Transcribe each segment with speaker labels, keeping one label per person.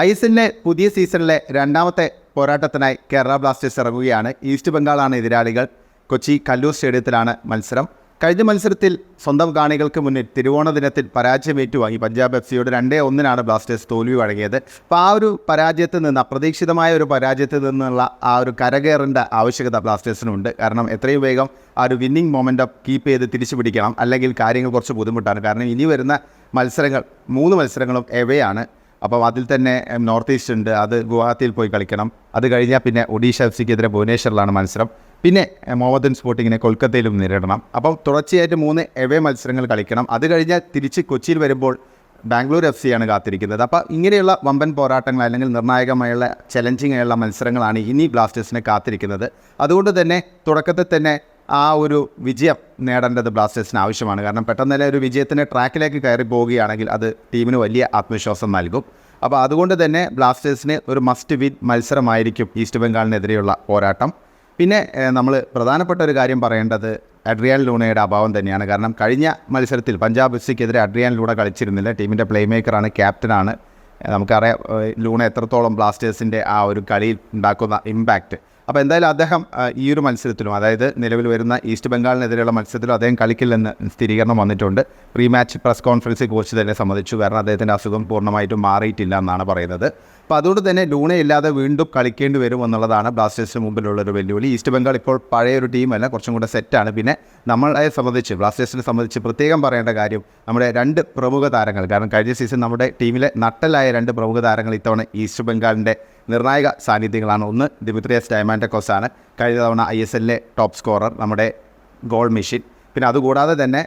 Speaker 1: ഐഎസ്എല്ലിലെ പുതിയ സീസണിലെ രണ്ടാമത്തെ പോരാട്ടത്തിനായി കേരള ബ്ലാസ്റ്റേഴ്സ് ഇറങ്ങുകയാണ്. ഈസ്റ്റ് ബംഗാളാണ് എതിരാളികൾ. കൊച്ചി കല്ലൂർ സ്റ്റേഡിയത്തിലാണ് മത്സരം. കഴിഞ്ഞ മത്സരത്തിൽ സ്വന്തം കാണികൾക്ക് മുന്നിൽ തിരുവോണ ദിനത്തിൽ പരാജയം ഏറ്റുവാങ്ങി പഞ്ചാബ് എഫ്.സിയോട് 2-1 ബ്ലാസ്റ്റേഴ്സ് തോൽവി വഴങ്ങിയത്. അപ്പോൾ ആ ഒരു പരാജയത്തിൽ നിന്ന്, അപ്രതീക്ഷിതമായ ഒരു പരാജയത്തിൽ നിന്നുള്ള ആ ഒരു കരകയറേണ്ട ആവശ്യകത ബ്ലാസ്റ്റേഴ്സിനുണ്ട്. കാരണം എത്രയും വേഗം ആ ഒരു വിന്നിംഗ് മൊമെൻറ്റം കീപ്പ് ചെയ്ത് തിരിച്ചു പിടിക്കണം. അല്ലെങ്കിൽ കാര്യങ്ങൾ കുറച്ച് ബുദ്ധിമുട്ടാണ്. കാരണം ഇനി വരുന്ന മത്സരങ്ങൾ 3 മത്സരങ്ങളും എവയാണ്. അപ്പം അതിൽ തന്നെ നോർത്ത് ഈസ്റ്റ് ഉണ്ട്, അത് ഗുവാഹത്തിയിൽ പോയി കളിക്കണം. അത് കഴിഞ്ഞാൽ പിന്നെ ഒഡീഷ എഫ്.സിക്കെതിരെ ഭുവനേശ്വറിലാണ് മത്സരം. പിന്നെ മോഹമ്മദൻ സ്പോർട്ടിങ്ങിനെ കൊൽക്കത്തയിലും നേരിടണം. അപ്പം തുടർച്ചയായിട്ട് 3 എവേ മത്സരങ്ങൾ കളിക്കണം. അത് കഴിഞ്ഞാൽ തിരിച്ച് കൊച്ചിയിൽ വരുമ്പോൾ ബാംഗ്ലൂർ എഫ്.സിയാണ് കാത്തിരിക്കുന്നത്. അപ്പോൾ ഇങ്ങനെയുള്ള വമ്പൻ പോരാട്ടങ്ങൾ അല്ലെങ്കിൽ നിർണായകമായുള്ള ചലഞ്ചിങ് ആയുള്ള മത്സരങ്ങളാണ് ഇനി ബ്ലാസ്റ്റേഴ്സിനെ കാത്തിരിക്കുന്നത്. അതുകൊണ്ട് തന്നെ തുടക്കത്തിൽ തന്നെ ആ ഒരു വിജയം നേടേണ്ടത് ബ്ലാസ്റ്റേഴ്സിന് ആവശ്യമാണ്. കാരണം പെട്ടെന്ന് തന്നെ ഒരു വിജയത്തിൻ്റെ ട്രാക്കിലേക്ക് കയറി പോവുകയാണെങ്കിൽ അത് ടീമിന് വലിയ ആത്മവിശ്വാസം നൽകും. അപ്പോൾ അതുകൊണ്ട് തന്നെ ബ്ലാസ്റ്റേഴ്സിന് ഒരു മസ്റ്റ് വിൻ മത്സരമായിരിക്കും ഈസ്റ്റ് ബംഗാളിനെതിരെയുള്ള പോരാട്ടം. പിന്നെ നമ്മൾ പ്രധാനപ്പെട്ട ഒരു കാര്യം പറയേണ്ടത് അഡ്രിയാൻ ലൂണയുടെ അഭാവം തന്നെയാണ്. കാരണം കഴിഞ്ഞ മത്സരത്തിൽ പഞ്ചാബ് എഫ്.സിക്കെതിരെ അഡ്രിയാൻ ലൂണ കളിച്ചിരുന്നില്ല. ടീമിൻ്റെ പ്ലേ മേക്കറാണ്, ക്യാപ്റ്റനാണ്. നമുക്കറിയാം ലൂണ എത്രത്തോളം ബ്ലാസ്റ്റേഴ്സിൻ്റെ ആ ഒരു കളിയിൽ ഉണ്ടാക്കുന്ന ഇമ്പാക്റ്റ്. അപ്പോൾ എന്തായാലും അദ്ദേഹം ഈ ഒരു മത്സരത്തിലും, അതായത് നിലവിൽ വരുന്ന ഈസ്റ്റ് ബംഗാളിനെതിരെയുള്ള മത്സരത്തിലും അദ്ദേഹം കളിക്കില്ലെന്ന് സ്ഥിരീകരണം വന്നിട്ടുണ്ട്. പ്രീ മാച്ച് പ്രസ് കോൺഫറൻസിൽ കോച്ച് തന്നെ സമ്മതിച്ചു. കാരണം അദ്ദേഹത്തിൻ്റെ അസുഖം പൂർണ്ണമായിട്ടും മാറിയിട്ടില്ല എന്നാണ് പറയുന്നത്. അപ്പോൾ അതുകൊണ്ട് തന്നെ ലൂണയില്ലാതെ വീണ്ടും കളിക്കേണ്ടി വരും എന്നുള്ളതാണ് ബ്ലാസ്റ്റേഴ്സിന് മുമ്പിലുള്ളൊരു വെല്ലുവിളി. ഈസ്റ്റ് ബംഗാൾ ഇപ്പോൾ പഴയൊരു ടീമല്ല, കുറച്ചും കൂടെ സെറ്റാണ്. പിന്നെ നമ്മളെ സംബന്ധിച്ച്, ബ്ലാസ്റ്റേഴ്സിനെ സംബന്ധിച്ച് പ്രത്യേകം പറയേണ്ട കാര്യം നമ്മുടെ 2 പ്രമുഖ താരങ്ങൾ, കാരണം കഴിഞ്ഞ സീസൺ നമ്മുടെ ടീമിലെ നട്ടലായ 2 പ്രമുഖ താരങ്ങൾ ഇത്തവണ ഈസ്റ്റ് ബംഗാളിൻ്റെ നിർണായക സാന്നിധ്യങ്ങളാണ്. ഒന്ന് ദിമിത്രിയസ് ഡയമൻഡക്കോസ് ആണ്, കഴിഞ്ഞ തവണ ഐഎസ്എല്ലിലെ ടോപ്പ് സ്കോറർ, നമ്മുടെ ഗോൾ മെഷീൻ. പിന്നെ അതുകൂടാതെ തന്നെ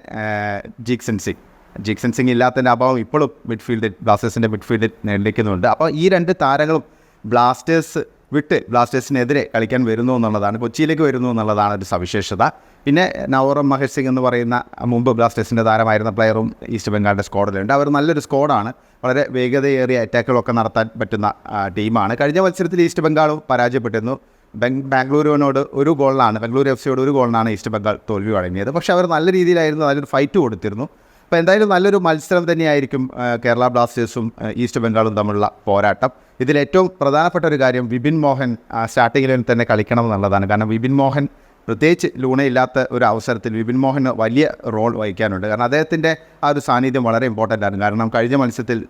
Speaker 1: ജിക്സൺ സിംഗ് ഇല്ലാത്തതിൻ്റെ അഭാവം ഇപ്പോഴും ബ്ലാസ്റ്റേഴ്സിൻ്റെ മിഡ്ഫീൽഡിൽ നേടിക്കുന്നുണ്ട്. അപ്പോൾ ഈ 2 താരങ്ങളും ബ്ലാസ്റ്റേഴ്സിനെതിരെ കളിക്കാൻ വരുന്നു എന്നുള്ളതാണ്, കൊച്ചിയിലേക്ക് വരുന്നു എന്നുള്ളതാണ് ഒരു സവിശേഷത. പിന്നെ നവോറം മഹേഷ് സിംഗ് എന്ന് പറയുന്ന മുമ്പ് ബ്ലാസ്റ്റേഴ്സിൻ്റെ താരമായിരുന്ന പ്ലെയറും ഈസ്റ്റ് ബംഗാളിൻ്റെ സ്ക്വാഡിലുണ്ട്. അവർ നല്ലൊരു സ്ക്വാഡാണ്, വളരെ വേഗതയേറിയ അറ്റാക്കുകളൊക്കെ നടത്താൻ പറ്റുന്ന ടീമാണ്. കഴിഞ്ഞ മത്സരത്തിൽ ഈസ്റ്റ് ബംഗാളും പരാജയപ്പെട്ടിരുന്നു. ബാംഗ്ലൂരിനോട് 1 ഗോളിനാണ്, ബാംഗ്ലൂർ എഫ്.സിയോട് 1 ഗോളിനാണ് ഈസ്റ്റ് ബംഗാൾ തോൽവി വഴങ്ങിയത്. പക്ഷേ അവർ നല്ല രീതിയിലായിരുന്നു, നല്ലൊരു ഫൈറ്റ് കൊടുത്തിരുന്നു. അപ്പോൾ എന്തായാലും നല്ലൊരു മത്സരം തന്നെയായിരിക്കും കേരള ബ്ലാസ്റ്റേഴ്സും ഈസ്റ്റ് ബംഗാളും തമ്മിലുള്ള പോരാട്ടം. ഇതിലേറ്റവും പ്രധാനപ്പെട്ട ഒരു കാര്യം വിപിൻ മോഹൻ സ്റ്റാർട്ടിങ്ങിൽ തന്നെ കളിക്കണം എന്നുള്ളതാണ്. കാരണം വിപിൻ മോഹൻ, പ്രത്യേകിച്ച് ലൂണയില്ലാത്ത ഒരു അവസരത്തിൽ വിപിൻ മോഹന് വലിയ റോൾ വഹിക്കാനുണ്ട്. കാരണം അദ്ദേഹത്തിൻ്റെ ആ ഒരു സാന്നിധ്യം വളരെ ഇമ്പോർട്ടൻ്റ് ആണ്. കാരണം കഴിഞ്ഞ മത്സരത്തിൽ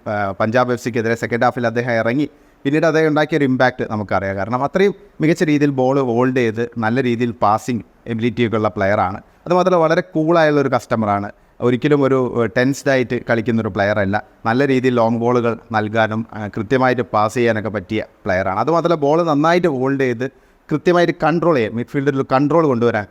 Speaker 1: പഞ്ചാബ് എഫ്.സിക്കെതിരെ സെക്കൻഡ് ഹാഫിൽ അദ്ദേഹം ഇറങ്ങി, പിന്നീട് അദ്ദേഹം ഉണ്ടാക്കിയൊരു ഇമ്പാക്റ്റ് നമുക്കറിയാം. കാരണം അത്രയും മികച്ച രീതിയിൽ ബോൾ ഹോൾഡ് ചെയ്ത് നല്ല രീതിയിൽ പാസിംഗ് എബിലിറ്റിയൊക്കെ ഉള്ള പ്ലെയറാണ്. അതുമാത്രമല്ല വളരെ കൂളായുള്ളൊരു കസ്റ്റമറാണ്. ഒരിക്കലും ഒരു ടെൻസ്ഡായിട്ട് കളിക്കുന്നൊരു പ്ലെയറല്ല. നല്ല രീതിയിൽ ലോങ് ബോളുകൾ നൽകാനും കൃത്യമായിട്ട് പാസ് ചെയ്യാനൊക്കെ പറ്റിയ പ്ലെയറാണ്. അതുമാത്രമല്ല ബോൾ നന്നായിട്ട് ഹോൾഡ് ചെയ്ത് കൃത്യമായിട്ട് കൺട്രോൾ ചെയ്യാം, മിഡ്ഫീൽഡിൽ കൺട്രോൾ കൊണ്ടുവരാൻ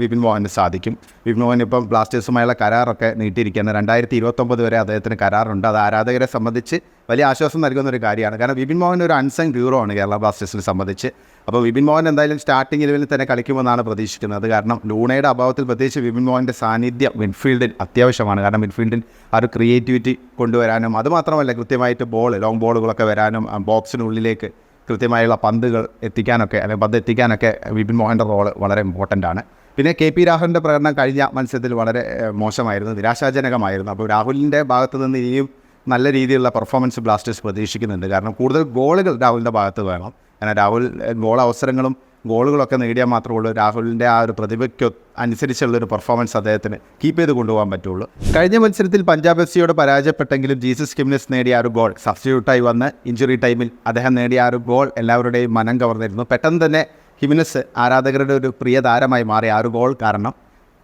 Speaker 1: വിപിൻ മോഹന് സാധിക്കും. വിപിൻ മോഹൻ ഇപ്പം ബ്ലാസ്റ്റേഴ്സുമായുള്ള കരാറൊക്കെ നീട്ടിയിരിക്കുകയാണ്. 2029 വരെ അദ്ദേഹത്തിന് കരാറുണ്ട്. അത് ആരാധകരെ സംബന്ധിച്ച് വലിയ ആശ്വാസം നൽകുന്ന ഒരു കാര്യമാണ്. കാരണം വിപിൻ മോഹൻ ഒരു അൺസങ് ഹീറോ ആണ് കേരള ബ്ലാസ്റ്റേഴ്സിനെ സംബന്ധിച്ച്. അപ്പോൾ വിപിൻ മോഹൻ എന്തായാലും സ്റ്റാർട്ടിംഗ് 11 തന്നെ കളിക്കുമെന്നാണ് പ്രതീക്ഷിക്കുന്നത്. കാരണം ലൂണയുടെ അഭാവത്തിൽ പ്രത്യേകിച്ച് വിപിൻ മോഹൻ്റെ സാന്നിധ്യം മിഡ്ഫീൽഡിൽ അത്യാവശ്യമാണ്. കാരണം മിഡ്ഫീൽഡിൽ ആ ഒരു ക്രിയേറ്റിവിറ്റി കൊണ്ടുവരാനും, അതുമാത്രമല്ല കൃത്യമായിട്ട് ലോങ് ബോളുകളൊക്കെ വരാനും, ബോക്സിനുള്ളിലേക്ക് കൃത്യമായുള്ള പന്തുകൾ എത്തിക്കാനൊക്കെ, അല്ലെങ്കിൽ പന്ത് എത്തിക്കാനൊക്കെ വിപിൻ മോഹൻ്റെ റോള് വളരെ ഇമ്പോർട്ടൻ്റ് ആണ്. പിന്നെ കെ.പി. രാഹുലിൻ്റെ പ്രകടനം കഴിഞ്ഞ മത്സരത്തിൽ വളരെ മോശമായിരുന്നു, നിരാശാജനകമായിരുന്നു. അപ്പോൾ രാഹുലിൻ്റെ ഭാഗത്ത് നിന്ന് ഇനിയും നല്ല രീതിയിലുള്ള പെർഫോമൻസ് ബ്ലാസ്റ്റേഴ്സ് പ്രതീക്ഷിക്കുന്നുണ്ട്. കാരണം കൂടുതൽ ഗോളുകൾ രാഹുലിൻ്റെ ഭാഗത്ത് വേണം. കാരണം രാഹുൽ ഗോൾ അവസരങ്ങളും ഗോളുകളൊക്കെ നേടിയാൽ മാത്രമേ ഉള്ളൂ രാഹുലിൻ്റെ ആ ഒരു പ്രതിഭയ്ക്ക് അനുസരിച്ചുള്ളൊരു പെർഫോമൻസ് അദ്ദേഹത്തിന് കീപ്പ് ചെയ്ത് കൊണ്ടുപോകാൻ പറ്റുള്ളൂ. കഴിഞ്ഞ മത്സരത്തിൽ പഞ്ചാബ് എഫ്.സിയോട് പരാജയപ്പെട്ടെങ്കിലും ജീസസ് കിംനസ് നേടിയ ആ ഒരു ഗോൾ, സബ്സ്റ്റിറ്റ്യൂട്ടായി വന്ന് ഇഞ്ചുറി ടൈമിൽ അദ്ദേഹം നേടിയ ആ ഒരു ഗോൾ എല്ലാവരുടെയും മനം കവർന്നിരുന്നു. പെട്ടെന്ന് തന്നെ ഹിമിനസ് ആരാധകരുടെ ഒരു പ്രിയ താരമായി മാറിയ ആ ഒരു ഗോൾ കാരണം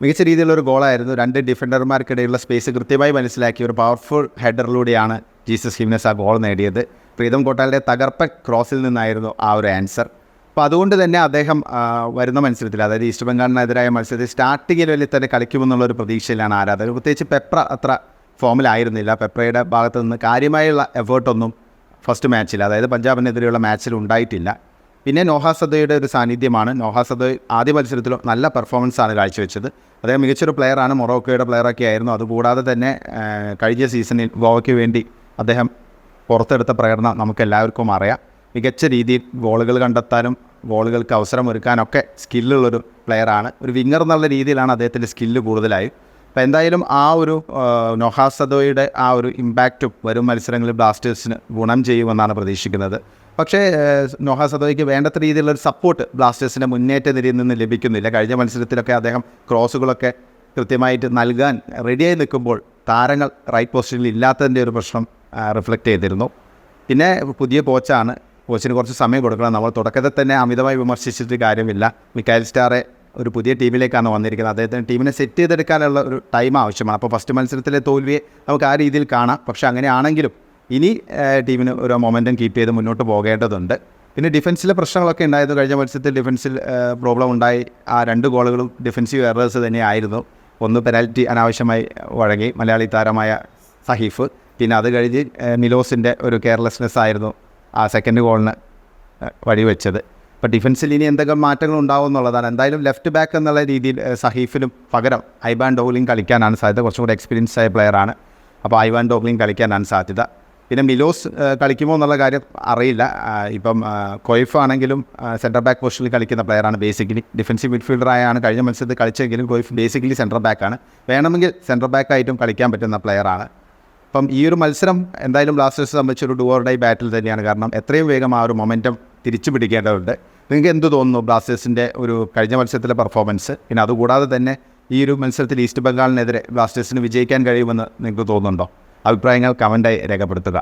Speaker 1: മികച്ച രീതിയിലുള്ളൊരു ഗോളായിരുന്നു. 2 ഡിഫൻഡർമാർക്കിടയിലുള്ള സ്പേസ് കൃത്യമായി മനസ്സിലാക്കി ഒരു പവർഫുൾ ഹെഡറിലൂടെയാണ് ജീസസ് ഹിമിനസ് ആ ഗോൾ നേടിയത്. പ്രീതം കോട്ടാലിൻ്റെ തകർപ്പൻ ക്രോസിൽ നിന്നായിരുന്നു ആ ഒരു ആൻസർ. അപ്പോൾ അതുകൊണ്ട് തന്നെ അദ്ദേഹം വരുന്ന മത്സരത്തിൽ, അതായത് ഈസ്റ്റ് ബംഗാളിനെതിരായ മത്സരത്തിൽ സ്റ്റാർട്ടിങ്ങിൽ വലിയ തന്നെ കളിക്കുമെന്നുള്ളൊരു പ്രതീക്ഷയിലാണ് ആരാധകർ. പ്രത്യേകിച്ച് പെപ്ര അത്ര ഫോമിലായിരുന്നില്ല. പെപ്രയുടെ ഭാഗത്തു നിന്ന് കാര്യമായുള്ള എഫേർട്ടൊന്നും ഫസ്റ്റ് മാച്ചിൽ, അതായത് പഞ്ചാബിനെതിരെയുള്ള മാച്ചിൽ ഉണ്ടായിട്ടില്ല. പിന്നെ നോഹ സദോയുടെ ഒരു സാന്നിധ്യമാണ്. നോഹ സദോയ് ആദ്യ മത്സരത്തിലും നല്ല പെർഫോമൻസാണ് കാഴ്ചവെച്ചത്. അദ്ദേഹം മികച്ചൊരു പ്ലെയറാണ്, മൊറോക്കോയുടെ പ്ലെയറൊക്കെ ആയിരുന്നു. അതുകൂടാതെ തന്നെ കഴിഞ്ഞ സീസണിൽ ഗോവയ്ക്ക് വേണ്ടി അദ്ദേഹം പുറത്തെടുത്ത പ്രകടനം നമുക്കെല്ലാവർക്കും അറിയാം. മികച്ച രീതിയിൽ ഗോളുകൾ കണ്ടെത്താനും ഗോളുകൾക്ക് അവസരം ഒരുക്കാനൊക്കെ സ്കില്ലുള്ളൊരു പ്ലെയറാണ്. ഒരു വിങ്ങർ എന്നുള്ള രീതിയിലാണ് അദ്ദേഹത്തിൻ്റെ സ്കില്ല് കൂടുതലായി. അപ്പോൾ എന്തായാലും ആ ഒരു നൊഹാസ് സദോയുടെ ആ ഒരു ഇമ്പാക്റ്റും വരും മത്സരങ്ങളിൽ ബ്ലാസ്റ്റേഴ്സിന് ഗുണം ചെയ്യുമെന്നാണ് പ്രതീക്ഷിക്കുന്നത്. പക്ഷേ നൊഹാസ് സദോയ്ക്ക് വേണ്ടത്ര രീതിയിലുള്ള ഒരു സപ്പോർട്ട് ബ്ലാസ്റ്റേഴ്സിൻ്റെ മുന്നേറ്റ നിരയിൽ നിന്ന് ലഭിക്കുന്നില്ല. കഴിഞ്ഞ മത്സരത്തിലൊക്കെ അദ്ദേഹം ക്രോസുകളൊക്കെ കൃത്യമായിട്ട് നൽകാൻ റെഡിയായി നിൽക്കുമ്പോൾ താരങ്ങൾ റൈറ്റ് പൊസിഷനിൽ ഇല്ലാത്തതിൻ്റെ ഒരു പ്രശ്നം റിഫ്ലക്റ്റ് ചെയ്തിരുന്നു. പിന്നെ പുതിയ കോച്ചാണ്, കോച്ചിന് കുറച്ച് സമയം കൊടുക്കണം. നമ്മൾ തുടക്കത്തിൽ തന്നെ അമിതമായി വിമർശിച്ചിട്ട് കാര്യമില്ല. മിക്കായൽ സ്റ്റാറെ ഒരു പുതിയ ടീമിലേക്കാണ് വന്നിരിക്കുന്നത്. അദ്ദേഹത്തിന് ടീമിനെ സെറ്റ് ചെയ്തെടുക്കാനുള്ള ഒരു ടൈം ആവശ്യമാണ്. അപ്പോൾ ഫസ്റ്റ് മത്സരത്തിലെ തോൽവിയെ നമുക്ക് ആ രീതിയിൽ കാണാം. പക്ഷേ അങ്ങനെയാണെങ്കിലും ഇനി ടീമിന് ഒരു മൊമെൻറ്റം കീപ്പ് ചെയ്ത് മുന്നോട്ട് പോകേണ്ടതുണ്ട്. പിന്നെ ഡിഫൻസിലെ പ്രശ്നങ്ങളൊക്കെ ഉണ്ടായത് കഴിഞ്ഞ മത്സരത്തിൽ ഡിഫൻസിൽ പ്രോബ്ലം ഉണ്ടായി. ആ 2 ഗോളുകളും ഡിഫൻസീവ് എറേഴ്സ് തന്നെയായിരുന്നു. ഒന്ന് പെനാൽറ്റി അനാവശ്യമായി വഴങ്ങി മലയാളി താരമായ സഹീഫ്. പിന്നെ അത് കഴിഞ്ഞ് മിലോസിൻ്റെ ഒരു കെയർലെസ്നെസ് ആയിരുന്നു ആ സെക്കൻഡ് ഗോളിന് വഴിവെച്ചത്. അപ്പോൾ ഡിഫൻസിൽ ഇനി എന്തൊക്കെ മാറ്റങ്ങൾ ഉണ്ടാവും എന്നുള്ളതാണ്. എന്തായാലും ലെഫ്റ്റ് ബാക്ക് എന്നുള്ള രീതിയിൽ സഹീഫിനും പകരം ഐവാൻ ഡോഗ്ലിംഗ് കളിക്കാനാണ് സാധ്യത. കുറച്ചും കൂടി എക്സ്പീരിയൻസ് ആയ പ്ലെയറാണ്. അപ്പോൾ ഐവാൻ ഡോഗ്ലിംഗ് കളിക്കാനാണ് സാധ്യത. പിന്നെ മിലോസ് കളിക്കുമോ എന്നുള്ള കാര്യം അറിയില്ല. ഇപ്പം കൊയ്ഫ് ആണെങ്കിലും സെൻറ്റർ ബാക്ക് പൊസിഷനിൽ കളിക്കുന്ന പ്ലെയറാണ്. ബേസിക്കലി ഡിഫൻസീവ് മിഡ്ഫീൽഡറായാണ് കഴിഞ്ഞ മത്സരത്തിൽ കളിച്ചെങ്കിലും കൊയ്ഫ് ബേസിക്കലി സെൻറ്റർ ബാക്കാണ്. വേണമെങ്കിൽ സെൻറ്റർ ബാക്കായിട്ടും കളിക്കാൻ പറ്റുന്ന പ്ലെയറാണ്. അപ്പം ഈ ഒരു മത്സരം എന്തായാലും ബ്ലാസ്റ്റേഴ്സ് സംബന്ധിച്ചൊരു ഡു ഓർ ഡൈ ബാറ്റിൽ തന്നെയാണ്. കാരണം എത്രയും വേഗം ആ ഒരു മൊമെൻറ്റം തിരിച്ചു പിടിക്കേണ്ടതുണ്ട്. നിങ്ങൾക്ക് എന്ത് തോന്നുന്നു ബ്ലാസ്റ്റേഴ്സിൻ്റെ ഒരു കഴിഞ്ഞ മത്സരത്തിലെ പെർഫോമൻസ്? പിന്നെ അതുകൂടാതെ തന്നെ ഈ ഒരു മത്സരത്തിൽ ഈസ്റ്റ് ബംഗാളിനെതിരെ ബ്ലാസ്റ്റേഴ്സിന് വിജയിക്കാൻ കഴിയുമെന്ന് നിങ്ങൾക്ക് തോന്നുന്നുണ്ടോ? അഭിപ്രായങ്ങൾ കമൻറ്റായി രേഖപ്പെടുത്തുക.